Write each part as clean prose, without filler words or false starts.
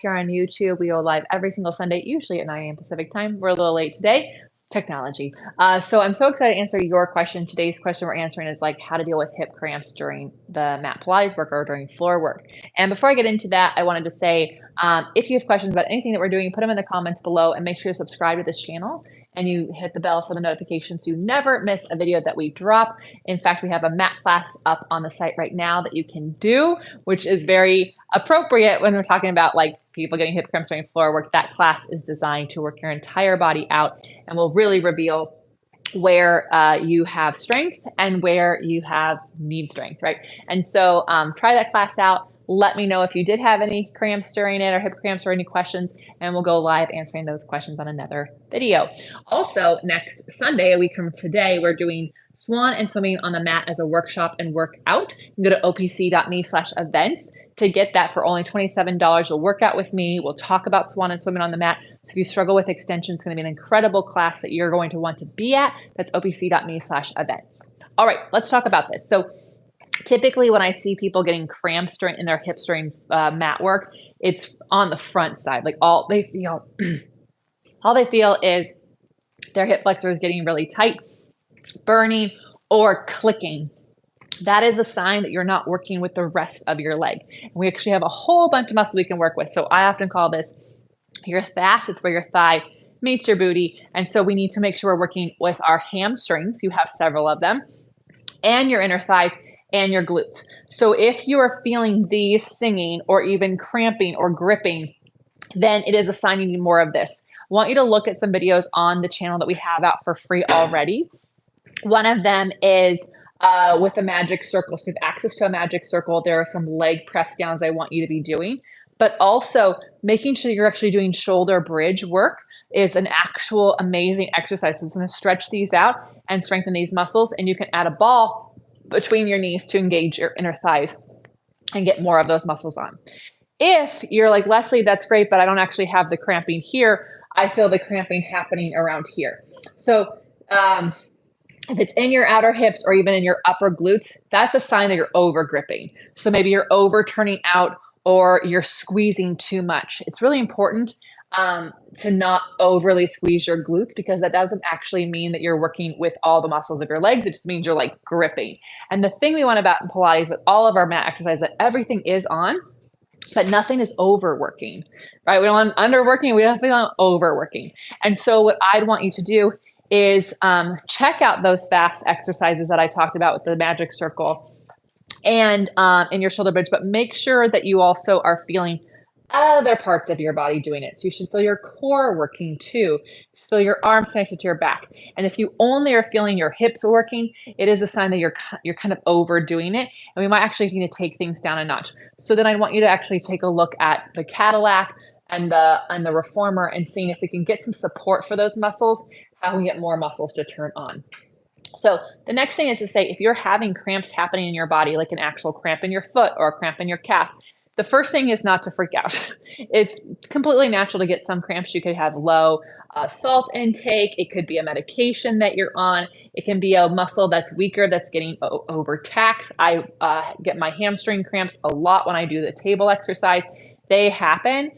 here on YouTube. We go live every single Sunday, usually at 9 a.m. Pacific time. We're a little late today. Technology. So I'm so excited to answer your question. Today's question we're answering is like how to deal with hip cramps during the mat Pilates work or during floor work. And before I get into that, I wanted to say, if you have questions about anything that we're doing, put them in the comments below and make sure to subscribe to this channel and you hit the bell for the notifications so you never miss a video that we drop. In fact, we have a mat class up on the site right now that you can do, which is very appropriate when we're talking about like people getting hip cramps during floor work. That class is designed to work your entire body out and will really reveal where you have strength and where you need strength, right? And so try that class out. Let me know if you did have any cramps during it or hip cramps or any questions, and we'll go live answering those questions on another video. Also, next Sunday, a week from today, we're doing swan and swimming on the mat as a workshop and workout. You can go to opc.me/events to get that for only $27. You'll work out with me. We'll talk about swan and swimming on the mat. So if you struggle with extension, it's going to be an incredible class that you're going to want to be at. That's opc.me/events. All right, let's talk about this. So typically when I see people getting cramps in their hips during mat work, it's on the front side. Like all they feel is their hip flexor is getting really tight, burning, or clicking. That is a sign that you're not working with the rest of your leg. And we actually have a whole bunch of muscle we can work with. So I often call this your thigh. It's where your thigh meets your booty. And so we need to make sure we're working with our hamstrings. You have several of them, and your inner thighs and your glutes. So if you are feeling these singing or even cramping or gripping, then it is a sign you need more of this. I want you to look at some videos on the channel that we have out for free already. One of them is with a magic circle. So you have access to a magic circle. There are some leg press downs I want you to be doing, but also making sure you're actually doing shoulder bridge work is an actual amazing exercise. It's going to stretch these out and strengthen these muscles, and you can add a ball between your knees to engage your inner thighs and get more of those muscles on. If you're like, Lesley, that's great, but I don't actually have the cramping here. I feel the cramping happening around here. So if it's in your outer hips or even in your upper glutes, that's a sign that you're over gripping. So maybe you're over turning out or you're squeezing too much. It's really important to not overly squeeze your glutes, because that doesn't actually mean that you're working with all the muscles of your legs. It just means you're like gripping. And the thing we want about in Pilates with all of our mat exercise, that everything is on, but nothing is overworking, right? We don't want underworking. We definitely don't want overworking. And so what I'd want you to do is check out those fast exercises that I talked about with the magic circle and in your shoulder bridge, but make sure that you also are feeling other parts of your body doing it. So you should feel your core working too. You should feel your arms connected to your back. And if you only are feeling your hips working, it is a sign that you're kind of overdoing it. And we might actually need to take things down a notch. So then I want you to actually take a look at the Cadillac and the reformer and seeing if we can get some support for those muscles, how we get more muscles to turn on. So the next thing is to say, if you're having cramps happening in your body, like an actual cramp in your foot or a cramp in your calf, the first thing is not to freak out. It's completely natural to get some cramps. You could have low salt intake. It could be a medication that you're on. It can be a muscle that's weaker, that's getting overtaxed. I get my hamstring cramps a lot when I do the table exercise. They happen.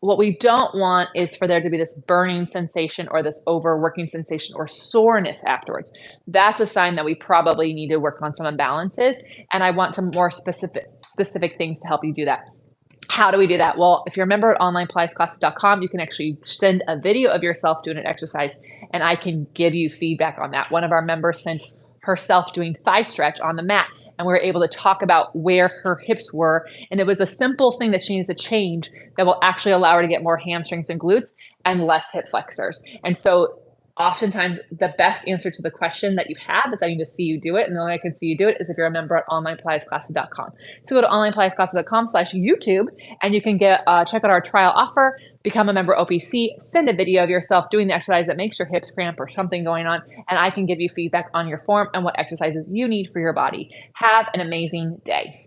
What we don't want is for there to be this burning sensation or this overworking sensation or soreness afterwards. That's a sign that we probably need to work on some imbalances. And I want some more specific things to help you do that. How do we do that? Well, if you're a member at onlinepilatesclasses.com, you can actually send a video of yourself doing an exercise and I can give you feedback on that. One of our members sent herself doing thigh stretch on the mat, and we were able to talk about where her hips were. And it was a simple thing that she needs to change that will actually allow her to get more hamstrings and glutes and less hip flexors. And so oftentimes the best answer to the question that you have is I need to see you do it. And the only way I can see you do it is if you're a member at onlinepilatesclasses.com. So go to onlinepilatesclasses.com/YouTube and you can check out our trial offer, become a member OPC, send a video of yourself doing the exercise that makes your hips cramp or something going on. And I can give you feedback on your form and what exercises you need for your body. Have an amazing day.